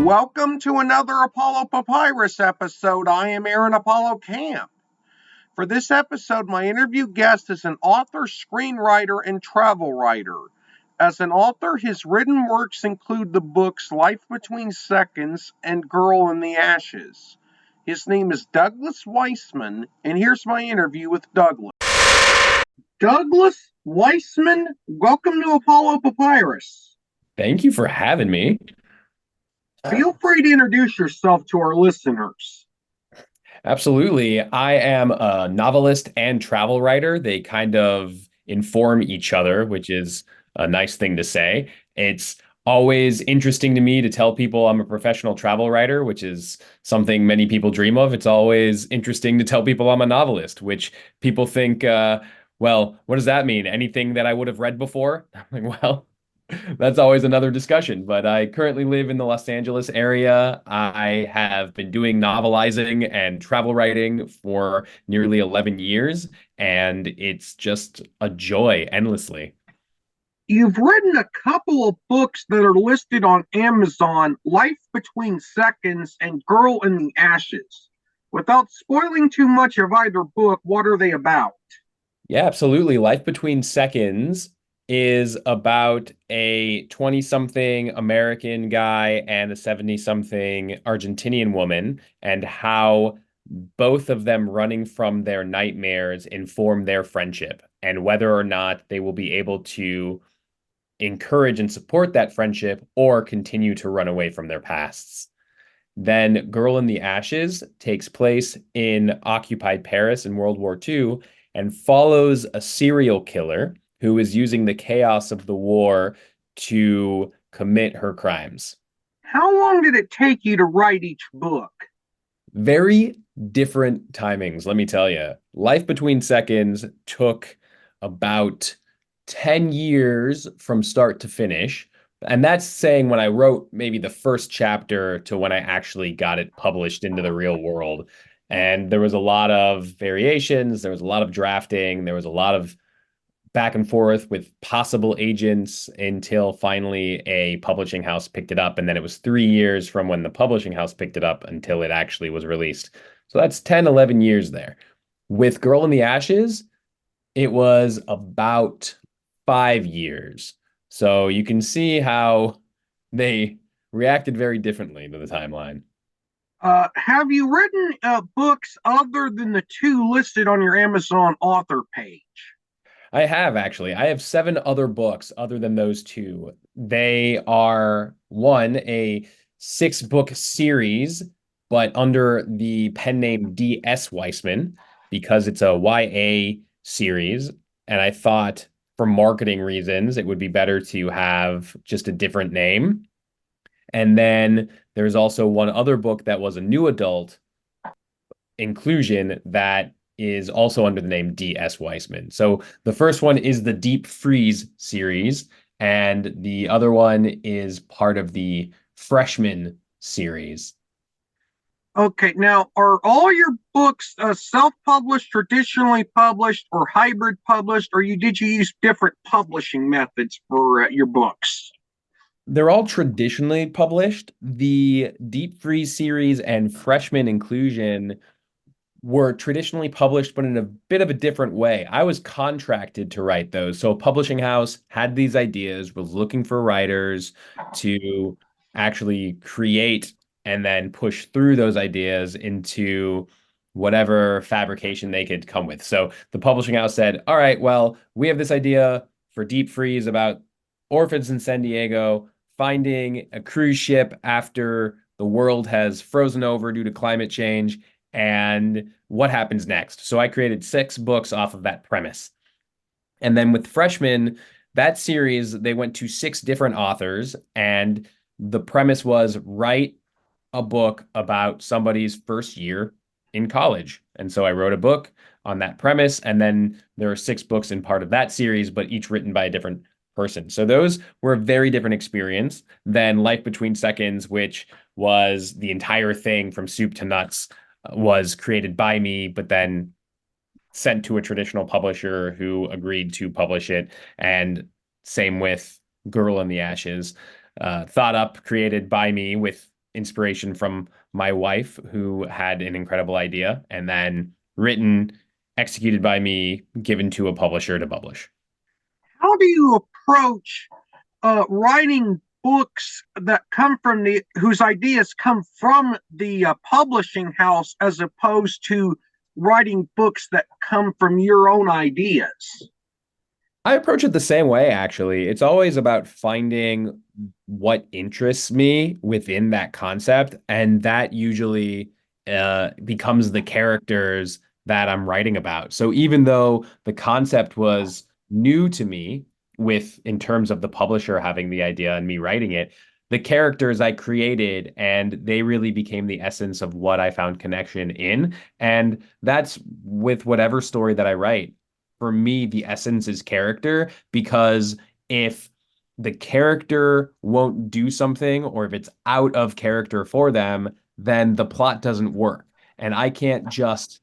Welcome to another Apollo Papyrus episode. I am Aaron Apollo Camp. For this episode, my interview guest is an author, screenwriter, and travel writer. As an author, his written works include the books Life Between Seconds and Girl in the Ashes. His name is Douglas Weissman, and here's my interview with Douglas. Douglas Weissman, welcome to Apollo Papyrus. Thank you for having me. Feel free to introduce yourself to our listeners. Absolutely. I am a novelist and travel writer. They kind of inform each other, which is a nice thing to say. It's always interesting to me to tell people I'm a professional travel writer, which is something many people dream of. It's always interesting to tell people I'm a novelist, which people think, well, what does that mean? Anything that I would have read before? I'm like, well, that's always another discussion, but I currently live in the Los Angeles area. I have been doing novelizing and travel writing for nearly 11 years, and it's just a joy endlessly. You've written a couple of books that are listed on Amazon, Life Between Seconds and Girl in the Ashes. Without spoiling too much of either book, what are they about? Yeah, absolutely. Life Between Seconds is about a 20-something American guy and a 70-something Argentinian woman, and how both of them running from their nightmares inform their friendship, and whether or not they will be able to encourage and support that friendship or continue to run away from their pasts. Then Girl in the Ashes takes place in occupied Paris in World War II and follows a serial killer who is using the chaos of the war to commit her crimes. How long did it take you to write each book? Very different timings, let me tell you. Life Between Seconds took about 10 years from start to finish. And that's saying when I wrote maybe the first chapter to when I actually got it published into the real world. And there was a lot of variations, there was a lot of drafting, there was a lot of back and forth with possible agents until finally a publishing house picked it up. And then it was 3 years from when the publishing house picked it up until it actually was released. So that's 10, 11 years there. With Girl in the Ashes, it was about 5 years. So you can see how they reacted very differently to the timeline. Have you written books other than the two listed on your Amazon author page? I have actually. I have 7 other books other than those two. They are one, a 6-book series, but under the pen name D.S. Weissman, because it's a YA series. And I thought for marketing reasons, it would be better to have just a different name. And then there's also one other book that was a new adult inclusion that is also under the name D.S. Weissman. So the first one is the Deep Freeze series, and the other one is part of the Freshman series. Okay, now are all your books self-published, traditionally published, or hybrid published, or did you use different publishing methods for your books? They're all traditionally published. The Deep Freeze series and Freshman Inclusion were traditionally published, but in a bit of a different way. I was contracted to write those. So a publishing house had these ideas, was looking for writers to actually create and then push through those ideas into whatever fabrication they could come with. So the publishing house said, all right, well, we have this idea for Deep Freeze about orphans in San Diego finding a cruise ship after the world has frozen over due to climate change, and what happens next. So I created 6 books off of that premise. And then with Freshman, that series, they went to 6 different authors, and the premise was write a book about somebody's first year in college. And so I wrote a book on that premise, and then there are 6 books in part of that series, but each written by a different person. So those were a very different experience than Life Between Seconds, which was the entire thing from soup to nuts, was created by me, but then sent to a traditional publisher who agreed to publish it. And same with Girl in the Ashes, thought up, created by me with inspiration from my wife, who had an incredible idea, and then written, executed by me, given to a publisher to publish. How do you approach writing books that come from the whose ideas come from the publishing house as opposed to writing books that come from your own ideas? I approach it the same way, actually. It's always about finding what interests me within that concept, and that usually becomes the characters that I'm writing about. So even though the concept was new to me, with in terms of the publisher having the idea and me writing it, the characters I created, and they really became the essence of what I found connection in. And that's with whatever story that I write. For me, the essence is character, because if the character won't do something, or if it's out of character for them, then the plot doesn't work. And I can't just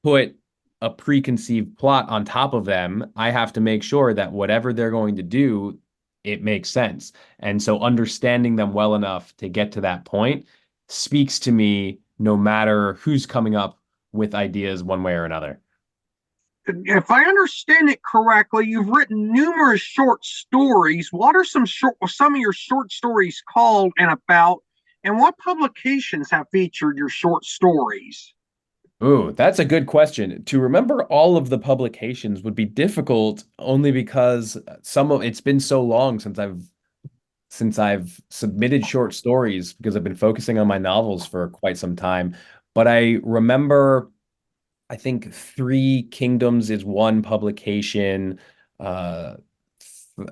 put a preconceived plot on top of them. I have to make sure that whatever they're going to do, it makes sense. And so understanding them well enough to get to that point speaks to me no matter who's coming up with ideas one way or another. If I understand it correctly, you've written numerous short stories. What are some of your short stories called and about, and what publications have featured your short stories? Ooh, that's a good question. To remember all of the publications would be difficult, only because some of it's been so long since I've submitted short stories, because I've been focusing on my novels for quite some time. But I remember, I think Three Kingdoms is one publication. Uh,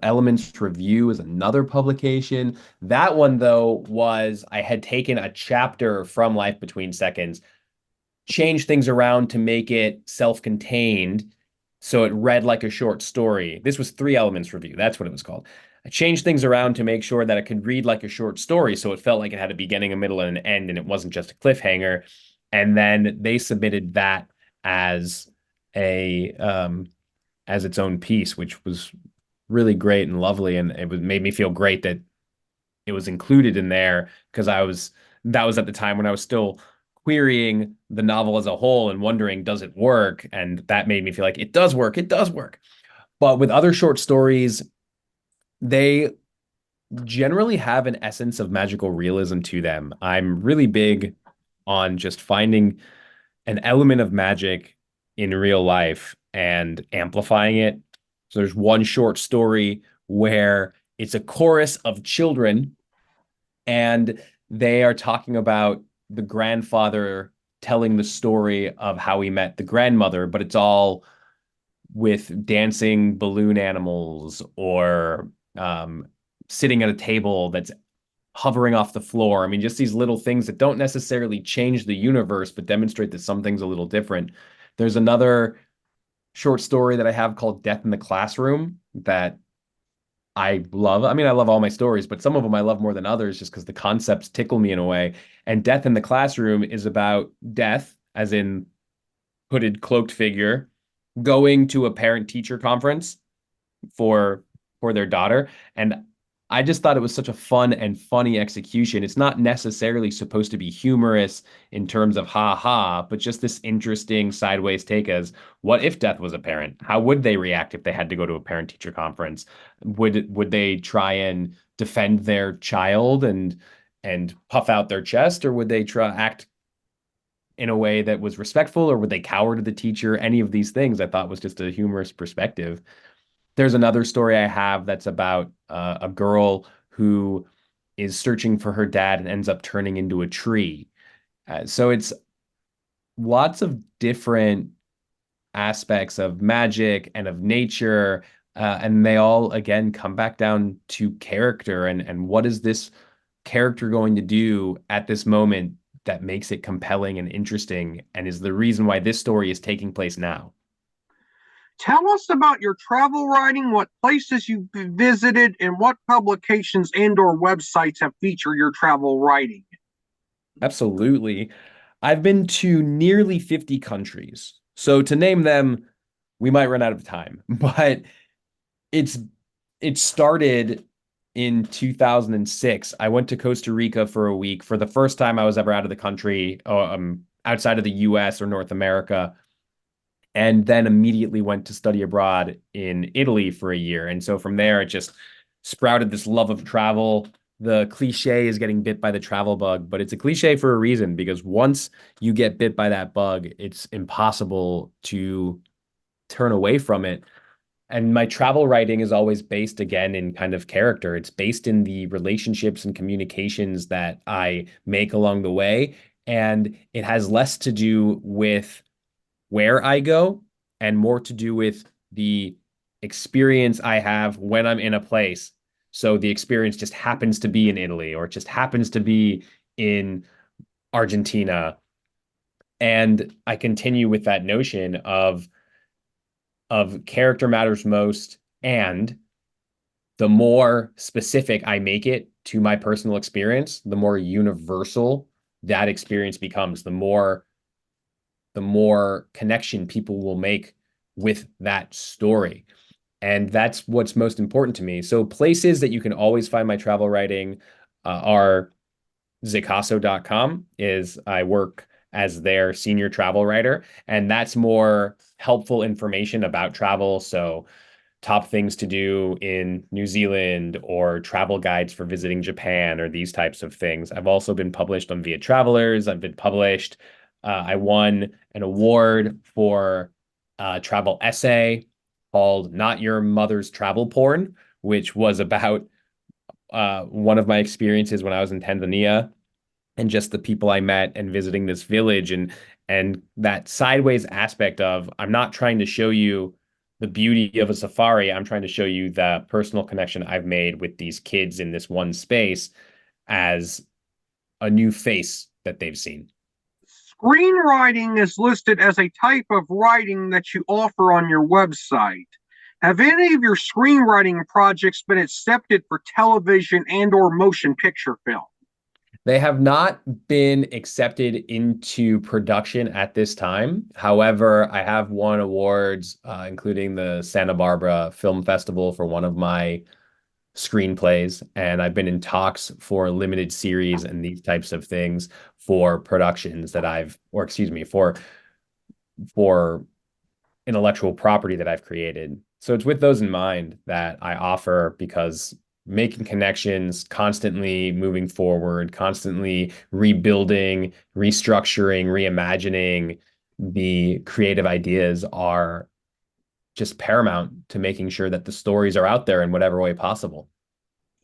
Elements Review is another publication. That one, though, was I had taken a chapter from Life Between Seconds, changed things around to make it self-contained, so it read like a short story. This was Three Elements Review. That's what it was called. I changed things around to make sure that it could read like a short story, so it felt like it had a beginning, a middle, and an end, and it wasn't just a cliffhanger. And then they submitted that as a as its own piece, which was really great and lovely, and it was made me feel great that it was included in there, because that was at the time when I was still querying the novel as a whole and wondering, does it work? And that made me feel like it does work, it does work. But with other short stories, they generally have an essence of magical realism to them. I'm really big on just finding an element of magic in real life and amplifying it. So there's one short story where it's a chorus of children, and they are talking about the grandfather telling the story of how he met the grandmother, but it's all with dancing balloon animals, or sitting at a table that's hovering off the floor. I mean, just these little things that don't necessarily change the universe, but demonstrate that something's a little different. There's another short story that I have called Death in the Classroom that I love. I mean, I love all my stories, but some of them I love more than others, just because the concepts tickle me in a way. And Death in the Classroom is about death, as in hooded, cloaked figure, going to a parent-teacher conference for their daughter. And I just thought it was such a fun and funny execution. It's not necessarily supposed to be humorous in terms of ha ha, but just this interesting sideways take as, what if death was a parent? How would they react if they had to go to a parent-teacher conference? Would they try and defend their child and puff out their chest, or would they try act in a way that was respectful, or would they cower to the teacher? Any of these things I thought was just a humorous perspective. There's another story I have that's about a girl who is searching for her dad and ends up turning into a tree. So it's lots of different aspects of magic and of nature, and they all again come back down to character, and what is this character going to do at this moment that makes it compelling and interesting, and is the reason why this story is taking place now. Tell us about your travel writing, what places you've visited, and what publications and/or websites have featured your travel writing. Absolutely. I've been to nearly 50 countries. So to name them, we might run out of time, but it's it started in 2006. I went to Costa Rica for a week for the first time I was ever out of the country, outside of the US or North America, and then immediately went to study abroad in Italy for a year. And so from there, it just sprouted this love of travel. The cliche is getting bit by the travel bug, but it's a cliche for a reason because once you get bit by that bug, it's impossible to turn away from it. And my travel writing is always based again in kind of character. It's based in the relationships and communications that I make along the way. And it has less to do with where I go and more to do with the experience I have when I'm in a place. So the experience just happens to be in Italy or it just happens to be in Argentina. And I continue with that notion of character matters most, and the more specific I make it to my personal experience, the more universal that experience becomes, the more connection people will make with that story. And that's what's most important to me. So places that you can always find my travel writing are Zicasso.com. Is I work as their senior travel writer, and that's more helpful information about travel. So top things to do in New Zealand or travel guides for visiting Japan or these types of things. I've also been published on Via Travelers. I've been published. I won an award for a travel essay called Not Your Mother's Travel Porn, which was about one of my experiences when I was in Tanzania and just the people I met and visiting this village and that sideways aspect of I'm not trying to show you the beauty of a safari. I'm trying to show you the personal connection I've made with these kids in this one space as a new face that they've seen. Screenwriting is listed as a type of writing that you offer on your website. Have any of your screenwriting projects been accepted for television and or motion picture film? They have not been accepted into production at this time. However, I have won awards, including the Santa Barbara Film Festival for one of my screenplays, and I've been in talks for limited series and these types of things for productions that or excuse me, for intellectual property that I've created. So it's with those in mind that I offer because making connections, constantly moving forward, constantly rebuilding, restructuring, reimagining the creative ideas are just paramount to making sure that the stories are out there in whatever way possible.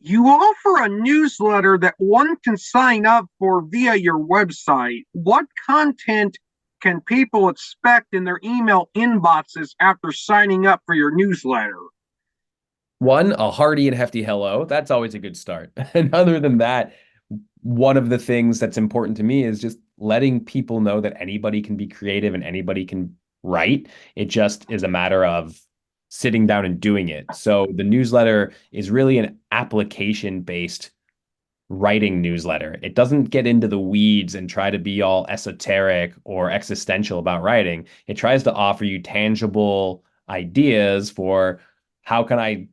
You offer a newsletter that one can sign up for via your website. What content can people expect in their email inboxes after signing up for your newsletter? One, a hearty and hefty hello. That's always a good start. And other than that, one of the things that's important to me is just letting people know that anybody can be creative and anybody can write. It just is a matter of sitting down and doing it. So the newsletter is really an application-based writing newsletter. It doesn't get into the weeds and try to be all esoteric or existential about writing. It tries to offer you tangible ideas for how can I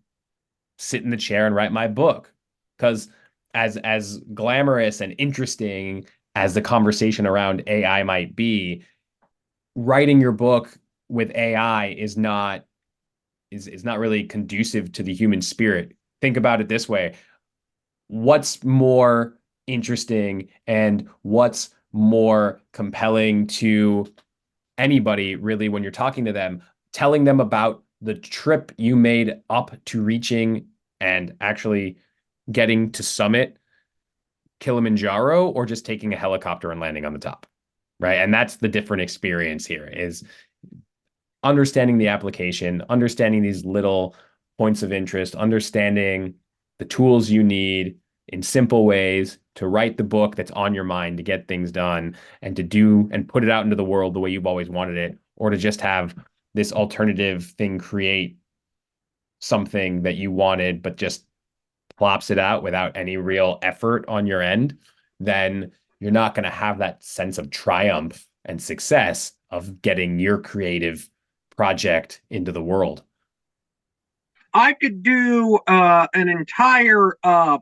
sit in the chair and write my book? Because as glamorous and interesting as the conversation around AI might be, writing your book with AI is not really conducive to the human spirit. Think about it this way. What's more interesting and what's more compelling to anybody really when you're talking to them, telling them about the trip you made up to reaching and actually getting to summit Kilimanjaro or just taking a helicopter and landing on the top, right? And that's the different experience here is understanding the application, understanding these little points of interest, understanding the tools you need in simple ways to write the book that's on your mind, to get things done and to do and put it out into the world the way you've always wanted it, or to just have this alternative thing create something that you wanted, but just plops it out without any real effort on your end, then you're not going to have that sense of triumph and success of getting your creative project into the world. I could do an entire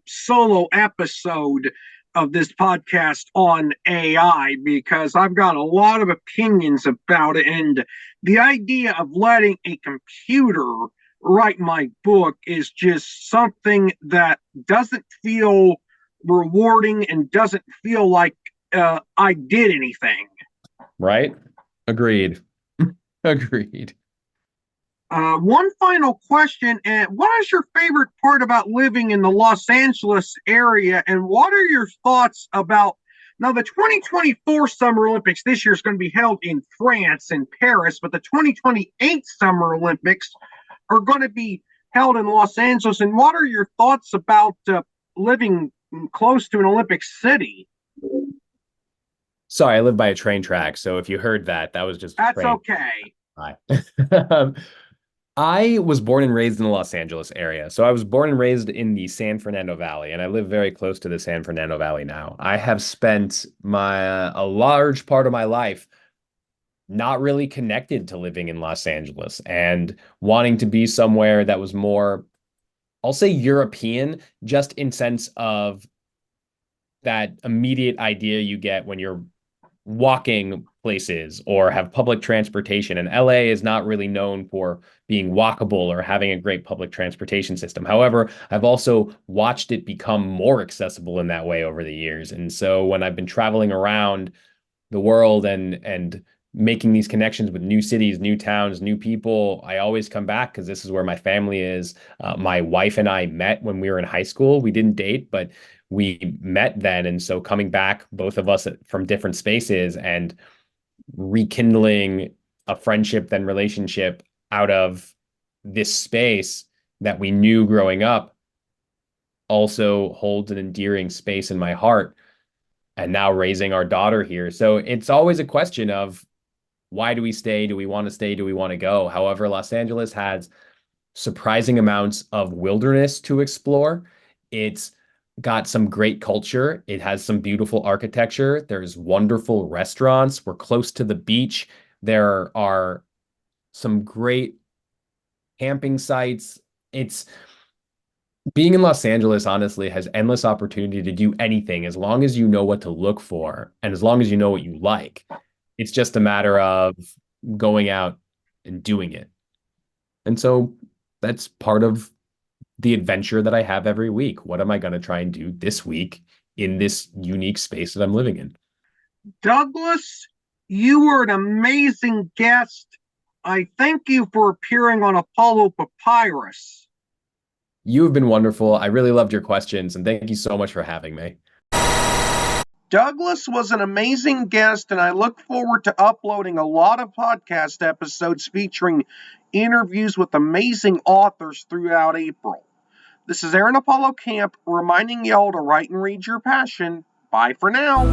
solo episode of this podcast on AI because I've got a lot of opinions about it. And the idea of letting a computer write my book is just something that doesn't feel rewarding and doesn't feel like I did anything. Right? Agreed. Agreed. One final question. What is your favorite part about living in the Los Angeles area? And what are your thoughts about now the 2024 Summer Olympics this year is going to be held in France and Paris, but the 2028 Summer Olympics are going to be held in Los Angeles. And what are your thoughts about living close to an Olympic city? Sorry, I live by a train track, so if you heard that, that was just a That's train. okay. Hi. I was born and raised in the Los Angeles area. So I was born and raised in the San Fernando Valley, and I live very close to the San Fernando Valley now. I have spent a large part of my life not really connected to living in Los Angeles and wanting to be somewhere that was more, I'll say European, just in sense of that immediate idea you get when you're walking places or have public transportation. And LA is not really known for being walkable or having a great public transportation system. However, I've also watched it become more accessible in that way over the years. And so when I've been traveling around the world and making these connections with new cities, new towns, new people, I always come back because this is where my family is. My wife and I met when we were in high school. We didn't date, but we met then. And so coming back, both of us from different spaces and rekindling a friendship, then relationship out of this space that we knew growing up also holds an endearing space in my heart. And now raising our daughter here. So it's always a question of why do we stay? Do we want to stay? Do we want to go? However, Los Angeles has surprising amounts of wilderness to explore. It's got some great culture. It has some beautiful architecture. There's wonderful restaurants. We're close to the beach. There are some great camping sites. It's being in Los Angeles, honestly, has endless opportunity to do anything as long as you know what to look for and as long as you know what you like. It's just a matter of going out and doing it. And so that's part of the adventure that I have every week. What am I going to try and do this week in this unique space that I'm living in? Douglas, you were an amazing guest. I thank you for appearing on Apollo Papyrus. You have been wonderful. I really loved your questions, and thank you so much for having me. Douglas was an amazing guest, and I look forward to uploading a lot of podcast episodes featuring interviews with amazing authors throughout April. This is Aaron Apollo Camp reminding y'all to write and read your passion. Bye for now.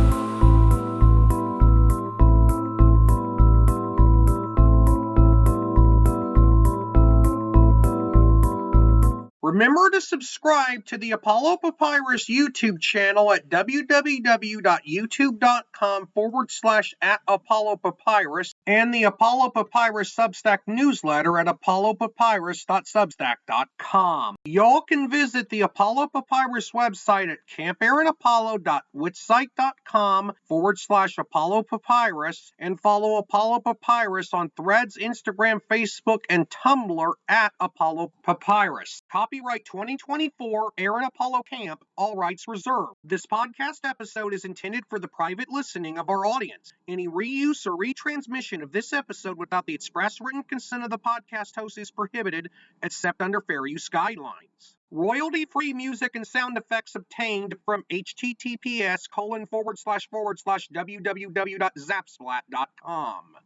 Remember to subscribe to the Apollo Papyrus YouTube channel at www.youtube.com/@Apollo Papyrus and the Apollo Papyrus Substack newsletter at apollopapyrus.substack.com. Y'all can visit the Apollo Papyrus website at campaaronapollo.wixsite.com/Apollo Papyrus and follow Apollo Papyrus on Threads, Instagram, Facebook, and Tumblr at Apollo Papyrus. Copyright 2024, Aaron Apollo Camp, all rights reserved. This podcast episode is intended for the private listening of our audience. Any reuse or retransmission of this episode without the express written consent of the podcast host is prohibited, except under fair use guidelines. Royalty-free music and sound effects obtained from https://www.zapsplat.com.